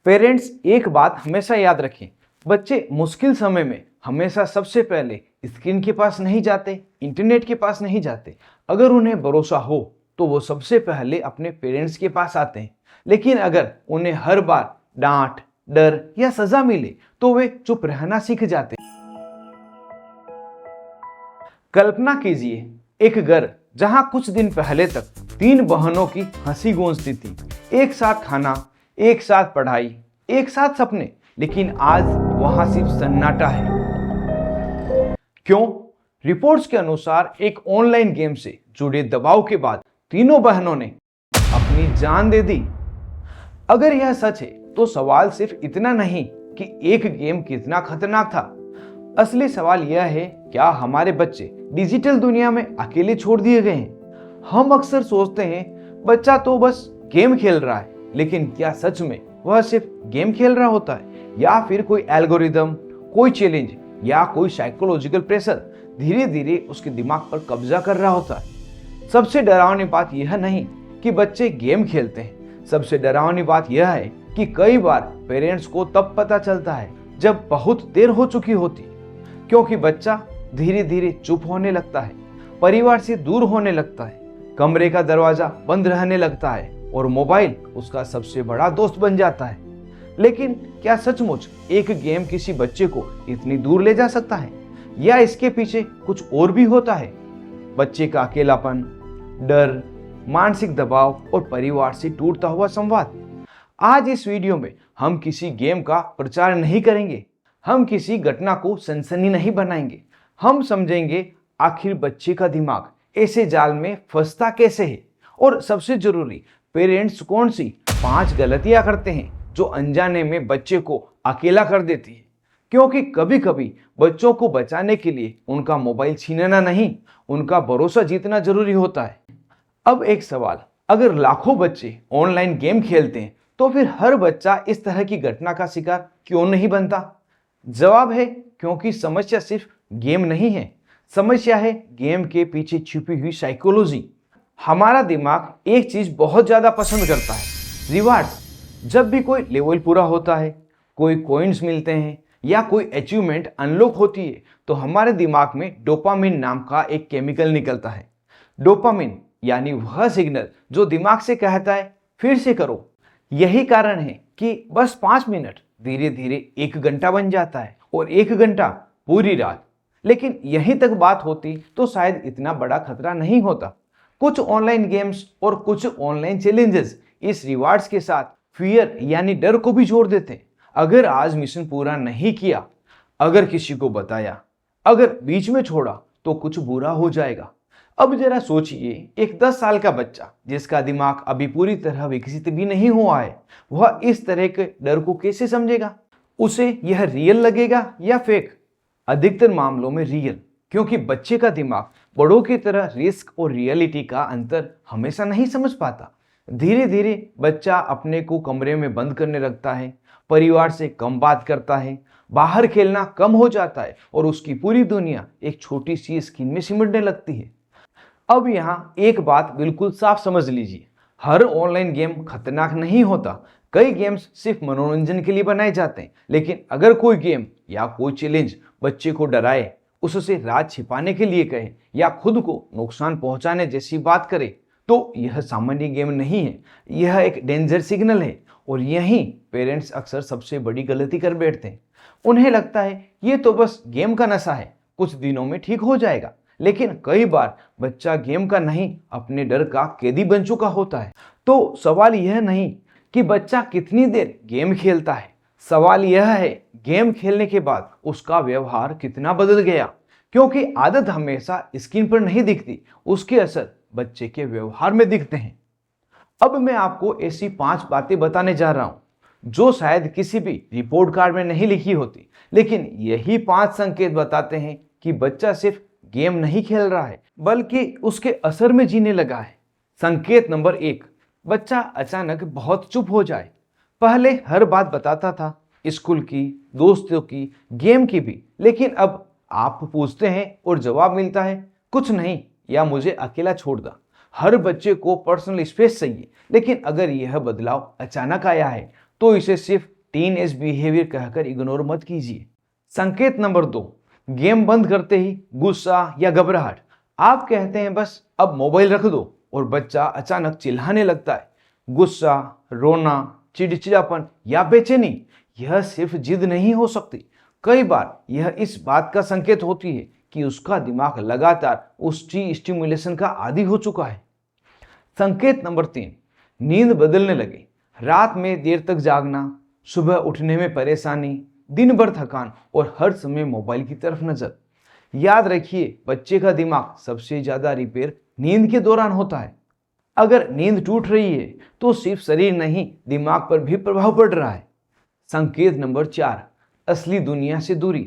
Parents एक बात हमेशा याद रखें, बच्चे मुश्किल समय में हमेशा सबसे पहले स्क्रीन के पास नहीं जाते, इंटरनेट के पास नहीं जाते। अगर उन्हें भरोसा हो तो वो सबसे पहले अपने पेरेंट्स के पास आते हैं। लेकिन अगर उन्हें हर बार डांट, डर या सजा मिले तो वे चुप रहना सीख जाते हैं। कल्पना कीजिए एक घर जहां कुछ दिन पहले तक 3 बहनों की हंसी गूंजती थी, एक साथ खाना, एक साथ पढ़ाई, एक साथ सपने। लेकिन आज वहां सिर्फ सन्नाटा है। क्यों? रिपोर्ट्स के अनुसार एक ऑनलाइन गेम से जुड़े दबाव के बाद तीनों बहनों ने अपनी जान दे दी। अगर यह सच है तो सवाल सिर्फ इतना नहीं कि एक गेम कितना खतरनाक था। असली सवाल यह है, क्या हमारे बच्चे डिजिटल दुनिया में अकेले छोड़ दिए गए हैं? हम अक्सर सोचते हैं बच्चा तो बस गेम खेल रहा है, लेकिन क्या सच में वह सिर्फ गेम खेल रहा होता है, या फिर कोई एल्गोरिदम, कोई चैलेंज या कोई साइकोलॉजिकल प्रेशर धीरे धीरे उसके दिमाग पर कब्जा कर रहा होता है? सबसे डरावनी बात यह नहीं कि बच्चे गेम खेलते हैं, सबसे डरावनी बात यह है कि कई बार पेरेंट्स को तब पता चलता है जब बहुत देर हो चुकी होती, क्योंकि बच्चा धीरे धीरे चुप होने लगता है, परिवार से दूर होने लगता है, कमरे का दरवाजा बंद रहने लगता है और मोबाइल उसका सबसे बड़ा दोस्त बन जाता है। लेकिन क्या सचमुच एक गेम किसी बच्चे को इतनी दूर ले जा सकता है, या इसके पीछे कुछ और भी होता है? बच्चे का अकेलापन, डर, मानसिक दबाव और परिवार से टूटता हुआ संवाद। आज इस वीडियो में हम किसी गेम का प्रचार नहीं करेंगे, हम किसी घटना को सनसनी नहीं बनाएंगे। हम समझेंगे आखिर बच्चे का दिमाग ऐसे जाल में फंसता कैसे है, और सबसे जरूरी, पेरेंट्स कौन सी 5 गलतियां करते हैं जो अनजाने में बच्चे को अकेला कर देती है। क्योंकि कभी कभी बच्चों को बचाने के लिए उनका मोबाइल छीनना नहीं, उनका भरोसा जीतना जरूरी होता है। अब एक सवाल, अगर लाखों बच्चे ऑनलाइन गेम खेलते हैं तो फिर हर बच्चा इस तरह की घटना का शिकार क्यों नहीं बनता? जवाब है, क्योंकि समस्या सिर्फ गेम नहीं है, समस्या है गेम के पीछे छुपी हुई साइकोलॉजी। हमारा दिमाग एक चीज बहुत ज्यादा पसंद करता है, रिवार्ड्स। जब भी कोई लेवल पूरा होता है, कोई कॉइन्स मिलते हैं या कोई अचीवमेंट अनलॉक होती है, तो हमारे दिमाग में डोपामिन नाम का एक केमिकल निकलता है। डोपामिन यानी वह सिग्नल जो दिमाग से कहता है फिर से करो। यही कारण है कि बस 5 मिनट धीरे धीरे 1 घंटा बन जाता है, और 1 घंटा पूरी रात। लेकिन यहीं तक बात होती तो शायद इतना बड़ा खतरा नहीं होता। कुछ ऑनलाइन गेम्स और कुछ ऑनलाइन चैलेंजेस इस रिवार्ड्स के साथ फियर यानी डर को भी जोड़ देते हैं। अगर आज मिशन पूरा नहीं किया, अगर किसी को बताया, अगर बीच में छोड़ा, तो कुछ बुरा हो जाएगा। अब जरा सोचिए, एक 10 साल का बच्चा जिसका दिमाग अभी पूरी तरह विकसित भी नहीं हुआ है, वह इस तरह के डर को कैसे समझेगा? उसे यह रियल लगेगा या फेक? अधिकतर मामलों में रियल, क्योंकि बच्चे का दिमाग बड़ों की तरह रिस्क और रियलिटी का अंतर हमेशा नहीं समझ पाता। धीरे धीरे बच्चा अपने को कमरे में बंद करने लगता है, परिवार से कम बात करता है, बाहर खेलना कम हो जाता है, और उसकी पूरी दुनिया एक छोटी सी स्क्रीन में सिमटने लगती है। अब यहाँ एक बात बिल्कुल साफ समझ लीजिए, हर ऑनलाइन गेम खतरनाक नहीं होता। कई गेम्स सिर्फ मनोरंजन के लिए बनाए जाते हैं, लेकिन अगर कोई गेम या कोई चैलेंज बच्चे को डराए, उससे राज छिपाने के लिए कहे, या खुद को नुकसान पहुंचाने जैसी बात करे, तो यह सामान्य गेम नहीं है, यह एक डेंजर सिग्नल है। और यहीं पेरेंट्स अक्सर सबसे बड़ी गलती कर बैठते हैं। उन्हें लगता है ये तो बस गेम का नशा है, कुछ दिनों में ठीक हो जाएगा। लेकिन कई बार बच्चा गेम का नहीं, अपने डर का कैदी बन चुका होता है। तो सवाल यह नहीं कि बच्चा कितनी देर गेम खेलता है, सवाल यह है गेम खेलने के बाद उसका व्यवहार कितना बदल गया। क्योंकि आदत हमेशा स्क्रीन पर नहीं दिखती, उसके असर बच्चे के व्यवहार में दिखते हैं। अब मैं आपको ऐसी 5 बातें बताने जा रहा हूं जो शायद किसी भी रिपोर्ट कार्ड में नहीं लिखी होती, लेकिन यही 5 संकेत बताते हैं कि बच्चा सिर्फ गेम नहीं खेल रहा है, बल्कि उसके असर में जीने लगा है। संकेत नंबर 1, बच्चा अचानक बहुत चुप हो जाए। पहले हर बात बताता था, स्कूल की, दोस्तों की, गेम की भी, लेकिन अब आप पूछते हैं और जवाब मिलता है कुछ नहीं, या मुझे अकेला छोड़ दो। हर बच्चे को पर्सनल स्पेस चाहिए, लेकिन अगर यह बदलाव अचानक आया है तो इसे सिर्फ टीनेज बिहेवियर कहकर इग्नोर मत कीजिए। संकेत नंबर 2, गेम बंद करते ही गुस्सा या घबराहट। आप कहते हैं बस अब मोबाइल रख दो और बच्चा अचानक चिल्लाने लगता है। गुस्सा, रोना, चिड़चिड़ापन या बेचैनी यह सिर्फ जिद नहीं हो सकती। कई बार यह इस बात का संकेत होती है कि उसका दिमाग लगातार उस स्टिमुलेशन का आदी हो चुका है। संकेत नंबर 3, नींद बदलने लगे। रात में देर तक जागना, सुबह उठने में परेशानी, दिन भर थकान और हर समय मोबाइल की तरफ नजर। याद रखिए, बच्चे का दिमाग सबसे ज्यादा रिपेयर नींद के दौरान होता है। अगर नींद टूट रही है तो सिर्फ शरीर नहीं, दिमाग पर भी प्रभाव पड़ रहा है। संकेत नंबर 4, असली दुनिया से दूरी।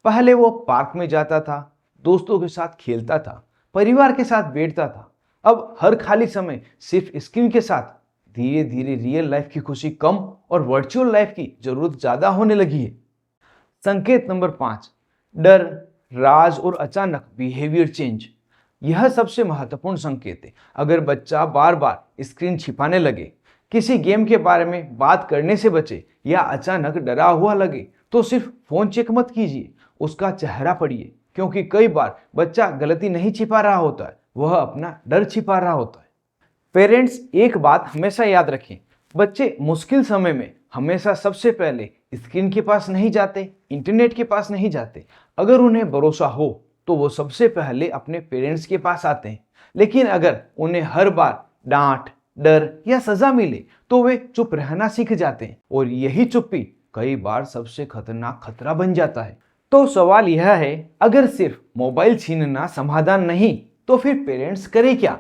पहले वो पार्क में जाता था, दोस्तों के साथ खेलता था, परिवार के साथ बैठता था। अब हर खाली समय सिर्फ स्क्रीन के साथ। धीरे धीरे रियल लाइफ की खुशी कम और वर्चुअल लाइफ की जरूरत ज्यादा होने लगी है। संकेत नंबर 5, डर, राज और अचानक बिहेवियर चेंज। यह सबसे महत्वपूर्ण संकेत है। अगर बच्चा बार बार स्क्रीन छिपाने लगे, किसी गेम के बारे में बात करने से बचे या अचानक डरा हुआ लगे तो सिर्फ फोन चेक मत कीजिए, उसका चेहरा पढ़िए, क्योंकि कई बार बच्चा गलती नहीं छिपा रहा होता है, वह अपना डर छिपा रहा होता है। पेरेंट्स एक बात हमेशा याद रखें, बच्चे मुश्किल समय में हमेशा सबसे पहले स्क्रीन के पास नहीं जाते, इंटरनेट के पास नहीं जाते। अगर उन्हें भरोसा हो तो वो सबसे पहले अपने पेरेंट्स के पास आते हैं। लेकिन अगर उन्हें हर बार डांट, डर या सजा मिले तो वे चुप रहना सीख जाते हैं और यही चुप्पी कई बार सबसे खतरनाक खतरा बन जाता है। तो सवाल यह है, अगर सिर्फ मोबाइल छीनना समाधान नहीं तो फिर पेरेंट्स करें क्या?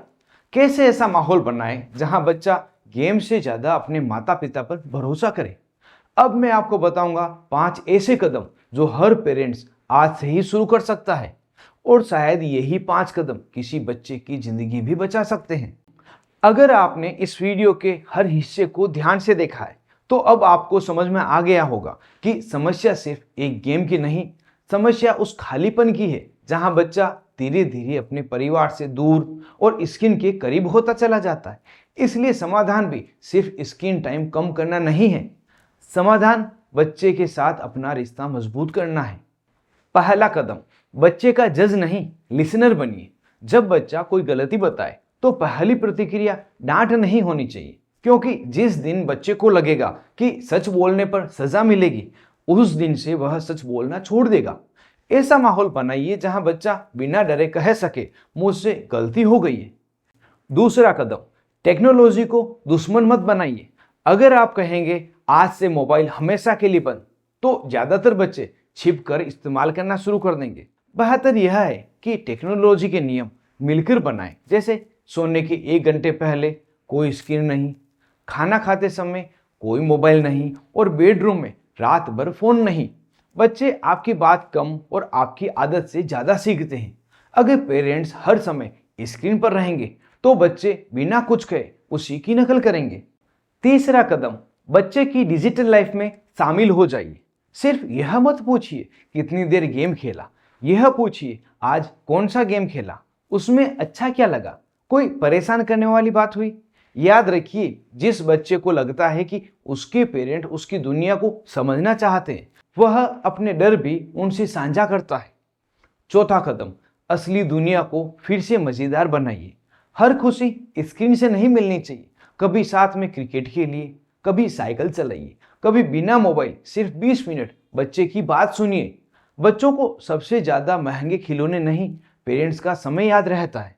कैसे ऐसा माहौल बनाएं जहां बच्चा गेम से ज्यादा अपने माता पिता पर भरोसा करे? अब मैं आपको बताऊंगा 5 ऐसे कदम जो हर पेरेंट्स आज से ही शुरू कर सकता है, और शायद यही 5 कदम किसी बच्चे की जिंदगी भी बचा सकते हैं। अगर आपने इस वीडियो के हर हिस्से को ध्यान से देखा है तो अब आपको समझ में आ गया होगा कि समस्या सिर्फ एक गेम की नहीं, समस्या उस खालीपन की है जहां बच्चा धीरे धीरे अपने परिवार से दूर और स्क्रीन के करीब होता चला जाता है। इसलिए समाधान भी सिर्फ स्क्रीन टाइम कम करना नहीं है, समाधान बच्चे के साथ अपना रिश्ता मजबूत करना है। पहला कदम, बच्चे का जज नहीं, लिसनर बनिए। जब बच्चा कोई गलती बताए तो पहली प्रतिक्रिया डांट नहीं होनी चाहिए, क्योंकि जिस दिन बच्चे को लगेगा कि सच बोलने पर सजा मिलेगी, उस दिन से वह सच बोलना छोड़ देगा। ऐसा माहौल बनाइए जहां बच्चा बिना डरे कह सके, मुझसे गलती हो गई है। दूसरा कदम, टेक्नोलॉजी को दुश्मन मत बनाइए। अगर आप कहेंगे आज से मोबाइल हमेशा के लिए बंद, तो ज्यादातर बच्चे छिप कर इस्तेमाल करना शुरू कर देंगे। बेहतर यह है कि टेक्नोलॉजी के नियम मिलकर बनाएं, जैसे सोने के 1 घंटे पहले कोई स्क्रीन नहीं, खाना खाते समय कोई मोबाइल नहीं और बेडरूम में रात भर फोन नहीं। बच्चे आपकी बात कम और आपकी आदत से ज्यादा सीखते हैं। अगर पेरेंट्स हर समय स्क्रीन पर रहेंगे तो बच्चे बिना कुछ कहे उसी की नकल करेंगे। तीसरा कदम, बच्चे की डिजिटल लाइफ में शामिल हो जाइए। सिर्फ यह मत पूछिए कितनी देर गेम खेला, यह पूछिए आज कौन सा गेम खेला, उसमें अच्छा क्या लगा, कोई परेशान करने वाली बात हुई। याद रखिए, जिस बच्चे को लगता है कि उसके पेरेंट उसकी दुनिया को समझना चाहते हैं, वह अपने डर भी उनसे साझा करता है। चौथा कदम, असली दुनिया को फिर से मजेदार बनाइए। हर खुशी स्क्रीन से नहीं मिलनी चाहिए। कभी साथ में क्रिकेट खेलिए, कभी साइकिल चलाइए, कभी बिना मोबाइल सिर्फ 20 मिनट बच्चे की बात सुनिए। बच्चों को सबसे ज्यादा महंगे खिलौने नहीं, पेरेंट्स का समय याद रहता है।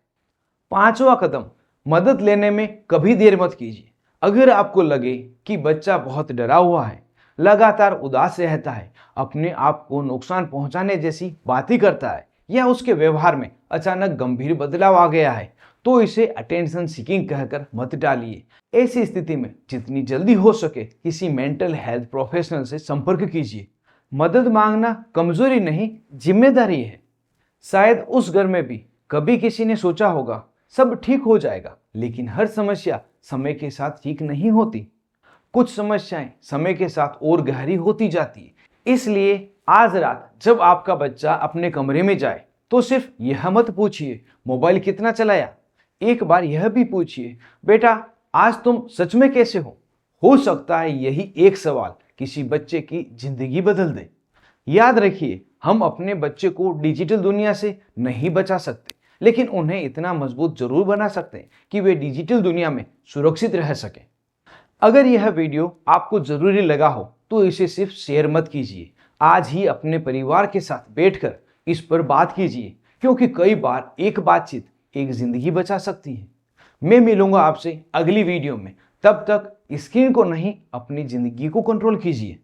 पांचवा कदम, मदद लेने में कभी देर मत कीजिए। अगर आपको लगे कि बच्चा बहुत डरा हुआ है, लगातार उदास रहता है, अपने आप को नुकसान पहुंचाने जैसी बातें करता है, या उसके व्यवहार में अचानक गंभीर बदलाव आ गया है, तो इसे अटेंशन सीकिंग कहकर मत टालिए। ऐसी स्थिति में जितनी जल्दी हो सके किसी मेंटल हेल्थ प्रोफेशनल से संपर्क कीजिए। मदद मांगना कमजोरी नहीं, जिम्मेदारी है। शायद उस घर में भी कभी किसी ने सोचा होगा सब ठीक हो जाएगा, लेकिन हर समस्या समय के साथ ठीक नहीं होती। कुछ समस्याएं समय के साथ और गहरी होती जाती है। इसलिए आज रात जब आपका बच्चा अपने कमरे में जाए तो सिर्फ यह मत पूछिए मोबाइल कितना चलाया, एक बार यह भी पूछिए बेटा आज तुम सच में कैसे हो हो सकता है यही एक सवाल किसी बच्चे की जिंदगी बदल दे। याद रखिए, हम अपने बच्चे को डिजिटल दुनिया से नहीं बचा सकते, लेकिन उन्हें इतना मजबूत जरूर बना सकते हैं कि वे डिजिटल दुनिया में सुरक्षित रह सके। अगर यह वीडियो आपको जरूरी लगा हो तो इसे सिर्फ शेयर मत कीजिए, आज ही अपने परिवार के साथ बैठकर इस पर बात कीजिए, क्योंकि कई बार एक बातचीत एक जिंदगी बचा सकती है। मैं मिलूंगा आपसे अगली वीडियो में, तब तक स्क्रीन को नहीं अपनी जिंदगी को कंट्रोल कीजिए।